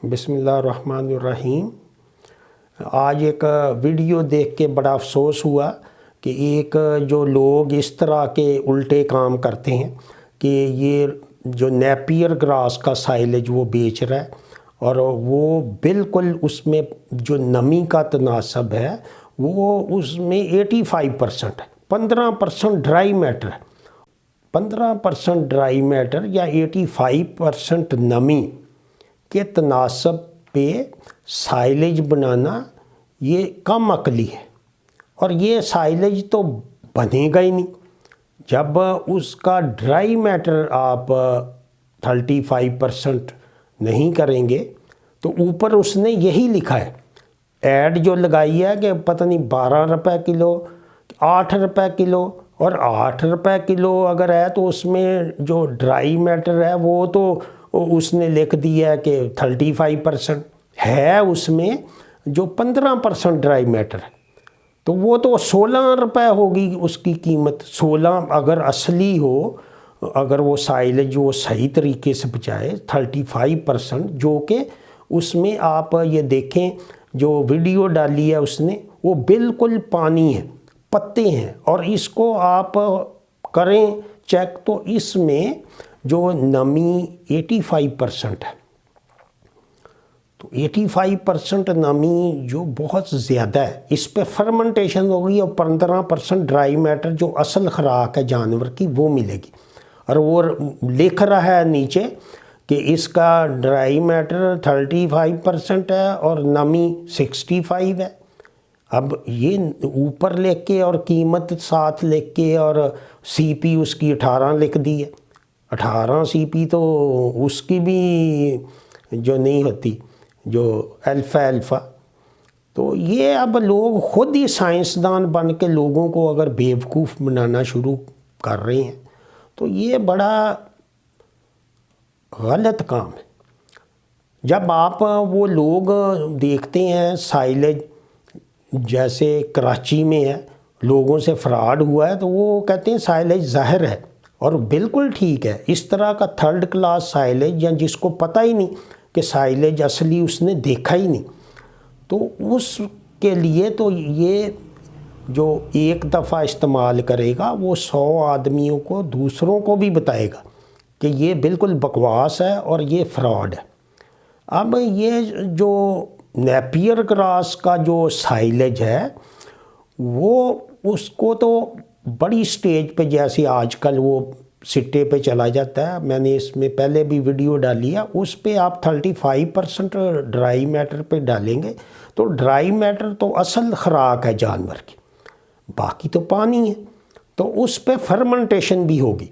बिस्मिल्लाहिर्रहमानिर्रहीम। आज एक वीडियो देख के बड़ा अफसोस हुआ कि एक जो लोग इस तरह के उल्टे काम करते हैं कि ये जो नेपियर ग्रास का साइलेज वो बेच रहा है और वो बिल्कुल उसमें जो नमी का तनासब है वो उसमें 85% है, 15% ड्राई मैटर है। 15% ड्राई मैटर या 85% नमी के तनासब पे साइलेज बनाना ये कम अकली है और ये साइलेज तो बनेगा ही नहीं। जब उसका ड्राई मैटर आप 35% नहीं करेंगे तो ऊपर उसने यही लिखा है, ऐड जो लगाई है कि पता नहीं 12 रुपये किलो, 8 रुपये किलो, और 8 रुपये किलो अगर है तो उसमें जो ड्राई मैटर है वो तो उसने लिख दिया है कि 35% है, उसमें जो 15% ड्राई मैटर है तो वो तो 16 रुपये होगी उसकी कीमत। 16 अगर असली हो, अगर वो साइलेज वो सही तरीके से बचाए 35%, जो कि उसमें आप ये देखें जो वीडियो डाली है उसने वो बिल्कुल पानी है, पत्ते हैं, और इसको आप करें चेक तो इसमें जो नमी 85% है। तो 85% नमी जो बहुत ज़्यादा है, इस पे फर्मेंटेशन होगी और 15% ड्राई मैटर जो असल खुराक है जानवर की वो मिलेगी। और वो लिख रहा है नीचे कि इसका ड्राई मैटर 35% है और नमी 65 है। अब ये ऊपर लिख के और कीमत साथ लिख के और सीपी उसकी 18 लिख दी है। 18 सीपी तो उसकी भी जो नहीं होती, जो अल्फ़ा। तो ये अब लोग खुद ही साइंसदान बन के लोगों को अगर बेवकूफ़ बनाना शुरू कर रहे हैं तो ये बड़ा गलत काम है। जब आप वो लोग देखते हैं साइलेज जैसे कराची में है, लोगों से फ्रॉड हुआ है तो वो कहते हैं साइलेज ज़ाहिर है, और बिल्कुल ठीक है। इस तरह का थर्ड क्लास साइलेज या जिसको पता ही नहीं कि साइलेज असली उसने देखा ही नहीं, तो उसके लिए तो ये जो एक दफ़ा इस्तेमाल करेगा वो 100 आदमियों को, दूसरों को भी बताएगा कि ये बिल्कुल बकवास है और ये फ्रॉड है। अब ये जो नेपियर ग्रास का जो साइलेज है वो उसको तो बड़ी स्टेज पे जैसे आजकल वो सिट्टे पे चला जाता है, मैंने इसमें पहले भी वीडियो डाली है, उस पे आप 35% ड्राई मैटर पे डालेंगे तो ड्राई मैटर तो असल खुराक है जानवर की, बाकी तो पानी है, तो उस पे फर्मेंटेशन भी होगी।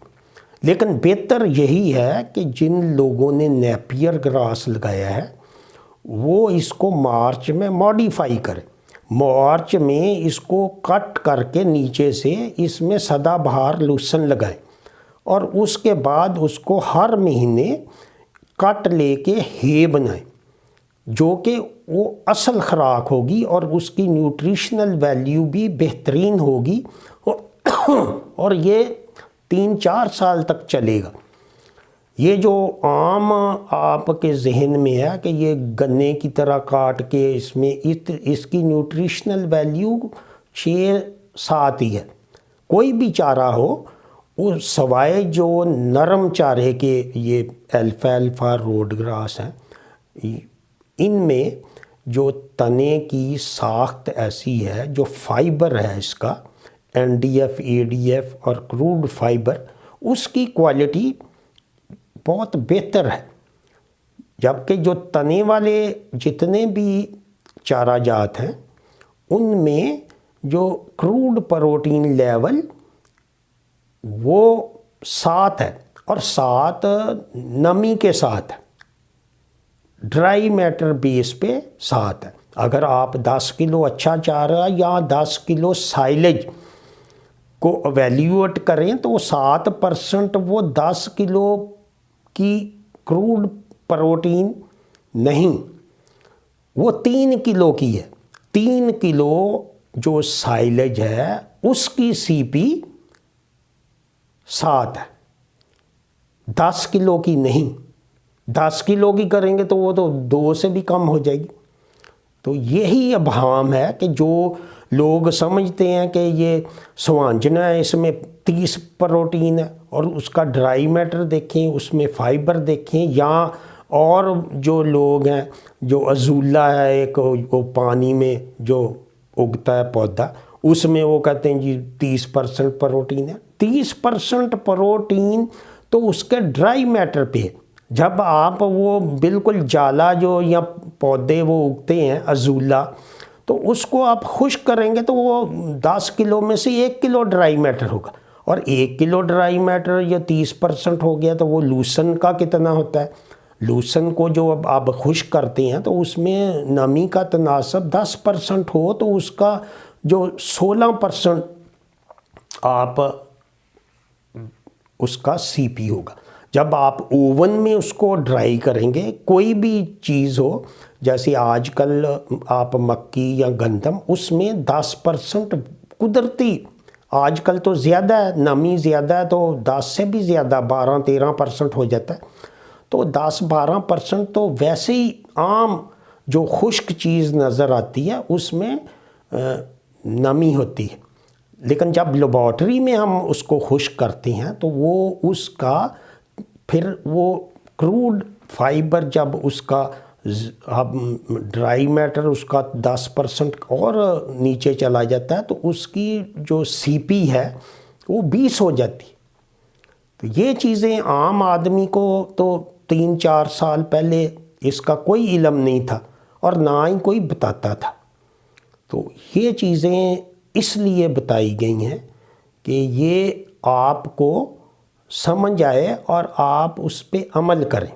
लेकिन बेहतर यही है कि जिन लोगों ने नेपियर ग्रास लगाया है वो इसको मार्च में मॉडिफाई करें, मार्च में इसको कट करके नीचे से इसमें सदाबहार लूसन लगाएं और उसके बाद उसको हर महीने कट लेके हे बनाएं, जो कि वो असल खुराक होगी और उसकी न्यूट्रिशनल वैल्यू भी बेहतरीन होगी और ये 3-4 साल तक चलेगा। ये जो आम आपके जहन में है कि ये गन्ने की तरह काट के इसमें इसकी न्यूट्रिशनल वैल्यू 6-7 ही है। कोई भी चारा हो वो सवाए जो नरम चारे के ये अल्फ़ा रोड ग्रास हैं, इनमें जो तने की साख्त ऐसी है, जो फाइबर है इसका NDF, ADF और क्रूड फाइबर, उसकी क्वालिटी बहुत बेहतर है। जबकि जो तने वाले जितने भी चारा जात हैं उनमें जो क्रूड प्रोटीन लेवल वो 7 है और 7 नमी के साथ है, ड्राई मैटर बेस पे 7 है। अगर आप 10 किलो अच्छा चारा या 10 किलो साइलेज को एवेल्यूएट करें तो 7% वो 10 किलो की क्रूड प्रोटीन नहीं, वो 3 किलो की है। 3 किलो जो साइलेज है उसकी CP 7 है, 10 किलो की नहीं। 10 किलो की करेंगे तो वो तो 2 से भी कम हो जाएगी। तो यही अभाम है कि जो लोग समझते हैं कि ये स्वांजना है, इसमें 30 प्रोटीन है, और उसका ड्राई मैटर देखें, उसमें फाइबर देखें, या और जो लोग हैं, जो अजूला है एक, वो पानी में जो उगता है पौधा, उसमें वो कहते हैं जी 30% प्रोटीन है। 30% प्रोटीन तो उसके ड्राई मैटर पे है। जब आप वो बिल्कुल जाला जो या पौधे वो उगते हैं अजूला, तो उसको आप खुश्क करेंगे तो वो 10 किलो में से 1 किलो ड्राई मैटर होगा, और 1 किलो ड्राई मैटर या 30% हो गया तो वो लूसन का कितना होता है। लूसन को जो अब आप खुश्क करते हैं तो उसमें नमी का तनासब 10% हो तो उसका जो 16% आप उसका सीपी होगा। जब आप ओवन में उसको ड्राई करेंगे, कोई भी चीज़ हो, जैसे आजकल आप मक्की या गंदम, उसमें 10% कुदरती, आजकल तो ज़्यादा है, नमी ज़्यादा है तो 10 से भी ज़्यादा 12-13% हो जाता है। तो 10-12% तो वैसे ही आम जो खुश्क चीज़ नज़र आती है उसमें नमी होती है, लेकिन जब लेबॉर्ट्री में हम उसको खुश्क करते हैं तो वो उसका फिर वो क्रूड फाइबर, जब उसका ड्राई मैटर उसका 10% और नीचे चला जाता है तो उसकी जो सीपी है वो 20 हो जाती। तो ये चीज़ें आम आदमी को तो 3-4 साल पहले इसका कोई इल्म नहीं था और ना ही कोई बताता था। तो ये चीज़ें इसलिए बताई गई हैं कि ये आपको समझ आए और आप उस पर अमल करें,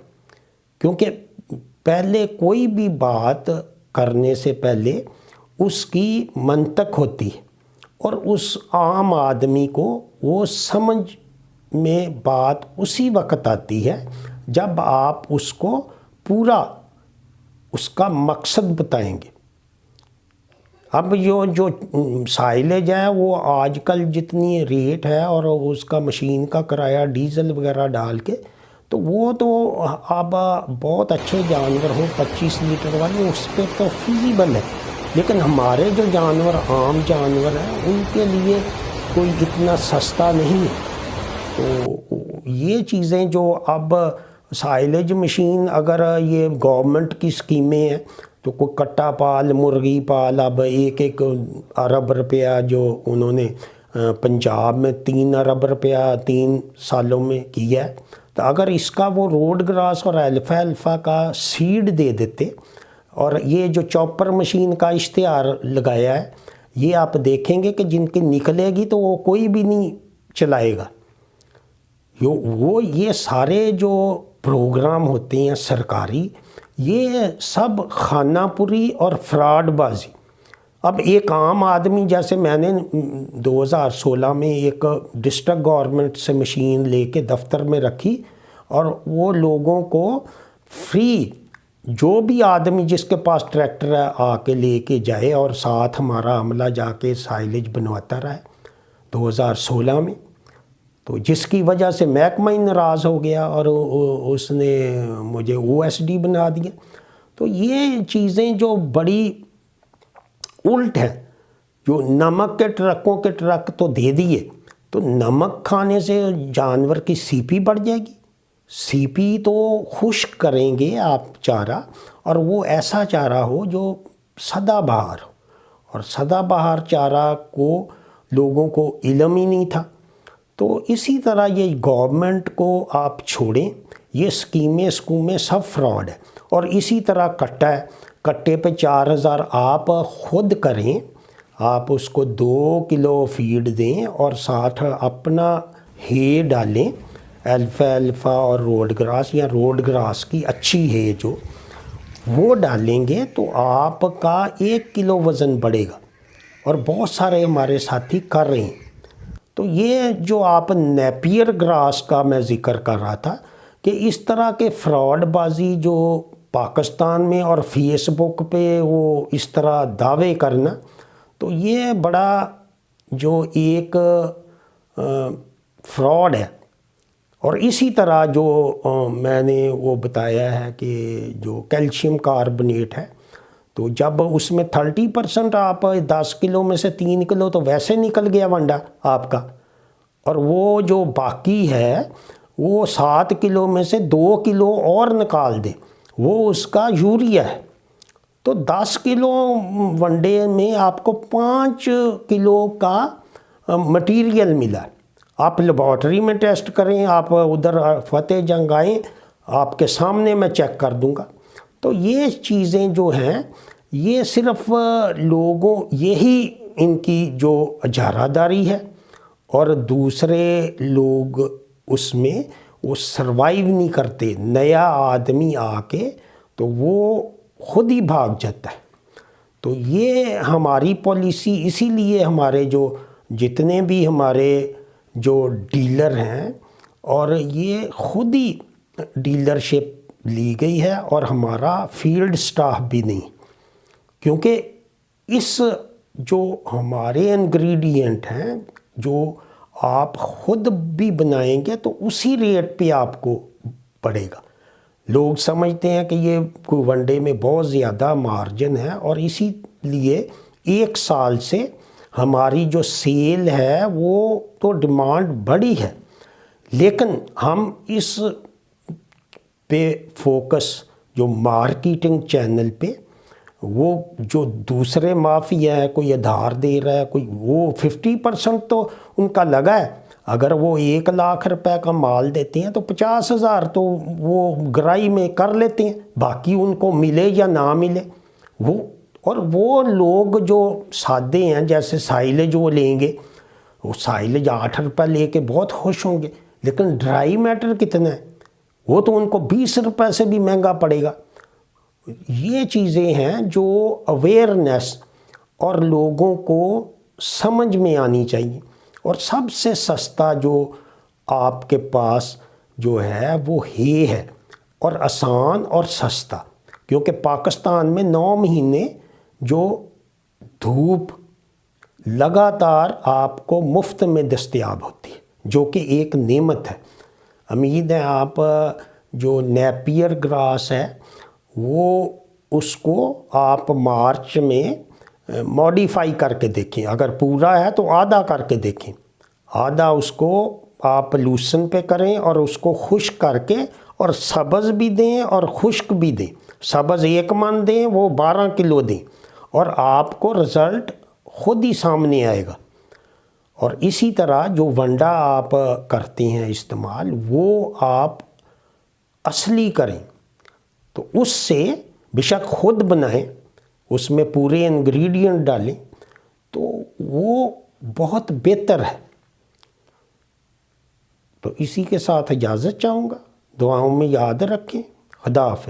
क्योंकि पहले कोई भी बात करने से पहले उसकी मंतक होती है, और उस आम आदमी को वो समझ में बात उसी वक्त आती है जब आप उसको पूरा उसका मकसद बताएंगे। अब जो साइलेज है वो आजकल जितनी रेट है और उसका मशीन का किराया डीजल वगैरह डाल के, तो वो तो अब बहुत अच्छे जानवर हो 25 लीटर वाले उस पर तो फिजिबल है, लेकिन हमारे जो जानवर आम जानवर हैं उनके लिए कोई इतना सस्ता नहीं है। तो ये चीज़ें जो अब साइलेज मशीन, अगर ये गवर्नमेंट की स्कीमें हैं तो कोई कट्टा पाल, मुर्गी पाल, अब 1-1 अरब रुपया जो उन्होंने पंजाब में 3 अरब रुपया 3 सालों में किया है, तो अगर इसका वो रोड ग्रास और अल्फा का सीड दे देते, और ये जो चॉपर मशीन का इश्तिहार लगाया है, ये आप देखेंगे कि जिनकी निकलेगी तो वो कोई भी नहीं चलाएगा। ये सारे जो प्रोग्राम होते हैं सरकारी, ये सब खानापुरी और फ्रॉडबाजी। अब एक आम आदमी, जैसे मैंने 2016 में एक डिस्ट्रिक्ट गवर्नमेंट से मशीन लेके दफ्तर में रखी, और वो लोगों को फ्री, जो भी आदमी जिसके पास ट्रैक्टर है आके लेके जाए, और साथ हमारा अमला जाके साइलेज बनवाता रहा है 2016 में। तो जिसकी वजह से महकमा ही नाराज़ हो गया और उसने मुझे OSD बना दिया। तो ये चीज़ें जो बड़ी उल्ट है, जो नमक के ट्रकों के ट्रक तो दे दिए, तो नमक खाने से जानवर की सीपी बढ़ जाएगी। सीपी तो खुश्क करेंगे आप चारा, और वो ऐसा चारा हो जो सदाबहार हो, और सदाबहार चारा को लोगों को इल्म ही नहीं था। तो इसी तरह ये गवर्नमेंट को आप छोड़ें, ये स्कीमें सब फ्रॉड है। और इसी तरह कट्टा है, कट्टे पे 4000 आप खुद करें, आप उसको 2 किलो फीड दें और साथ अपना हे डालें, अल्फा और रोड ग्रास, या रोड ग्रास की अच्छी है जो वो डालेंगे तो आपका 1 किलो वज़न बढ़ेगा, और बहुत सारे हमारे साथी कर रहे हैं। तो ये जो आप नेपियर ग्रास का मैं ज़िक्र कर रहा था कि इस तरह के फ्रॉडबाजी जो पाकिस्तान में और फेसबुक पे वो इस तरह दावे करना, तो ये बड़ा जो एक फ्रॉड है, اور اسی طرح جو میں نے وہ بتایا ہے کہ جو کیلشیم کاربونیٹ ہے، تو جب اس میں 30% آپ 10 کلو میں سے 3 کلو تو ویسے نکل گیا ونڈا آپ کا، اور وہ جو باقی ہے وہ 7 کلو میں سے 2 کلو اور نکال دیں، وہ اس کا یوریا ہے، تو 10 کلو ونڈے میں آپ کو 5 کلو کا مٹیریل ملا۔ آپ لیبارٹری میں ٹیسٹ کریں، آپ ادھر فتح جنگ آئیں، آپ کے سامنے میں چیک کر دوں گا۔ تو یہ چیزیں جو ہیں یہ صرف لوگوں، یہی ان کی جو اجارہ داری ہے، اور دوسرے لوگ اس میں وہ سروائیو نہیں کرتے۔ نیا آدمی آ کے تو وہ خود ہی بھاگ جاتا ہے۔ تو یہ ہماری پالیسی، اسی لیے ہمارے جو جتنے بھی ہمارے جو ڈیلر ہیں، اور یہ خود ہی ڈیلرشپ لی گئی ہے، اور ہمارا فیلڈ سٹاف بھی نہیں، کیونکہ اس جو ہمارے انگریڈینٹ ہیں جو آپ خود بھی بنائیں گے تو اسی ریٹ پہ آپ کو پڑے گا۔ لوگ سمجھتے ہیں کہ یہ کوئی ونڈے میں بہت زیادہ مارجن ہے، اور اسی لیے 1 سال سے ہماری جو سیل ہے وہ تو ڈیمانڈ بڑی ہے، لیکن ہم اس پہ فوکس جو مارکیٹنگ چینل پہ، وہ جو دوسرے مافیا ہے، کوئی ادھار دے رہا ہے، کوئی، وہ 50% تو ان کا لگا ہے۔ اگر وہ 1 لاکھ روپے کا مال دیتے ہیں تو 50,000 تو وہ گرائی میں کر لیتے ہیں، باقی ان کو ملے یا نہ ملے وہ۔ اور وہ لوگ جو سادے ہیں، جیسے سائلج وہ لیں گے، وہ سائلج 8 روپے لے کے بہت خوش ہوں گے، لیکن ڈرائی میٹر کتنا ہے، وہ تو ان کو 20 روپے سے بھی مہنگا پڑے گا۔ یہ چیزیں ہیں جو اویئرنیس اور لوگوں کو سمجھ میں آنی چاہیے۔ اور سب سے سستا جو آپ کے پاس جو ہے وہ ہے، اور آسان اور سستا، کیونکہ پاکستان میں 9 مہینے جو دھوپ لگاتار آپ کو مفت میں دستیاب ہوتی ہے، جو کہ ایک نعمت ہے۔ امید ہے آپ جو نیپیئر گراس ہے وہ اس کو آپ مارچ میں موڈیفائی کر کے دیکھیں، اگر پورا ہے تو آدھا کر کے دیکھیں، آدھا اس کو آپ لوسن پہ کریں اور اس کو خشک کر کے، اور سبز بھی دیں اور خشک بھی دیں۔ سبز 1 من دیں، وہ 12 کلو دیں، اور آپ کو رزلٹ خود ہی سامنے آئے گا۔ اور اسی طرح جو ونڈا آپ کرتے ہیں استعمال، وہ آپ اصلی کریں، تو اس سے بے شک خود بنائیں، اس میں پورے انگریڈینٹ ڈالیں، تو وہ بہت بہتر ہے۔ تو اسی کے ساتھ اجازت چاہوں گا، دعاؤں میں یاد رکھیں۔ خدا حافظ۔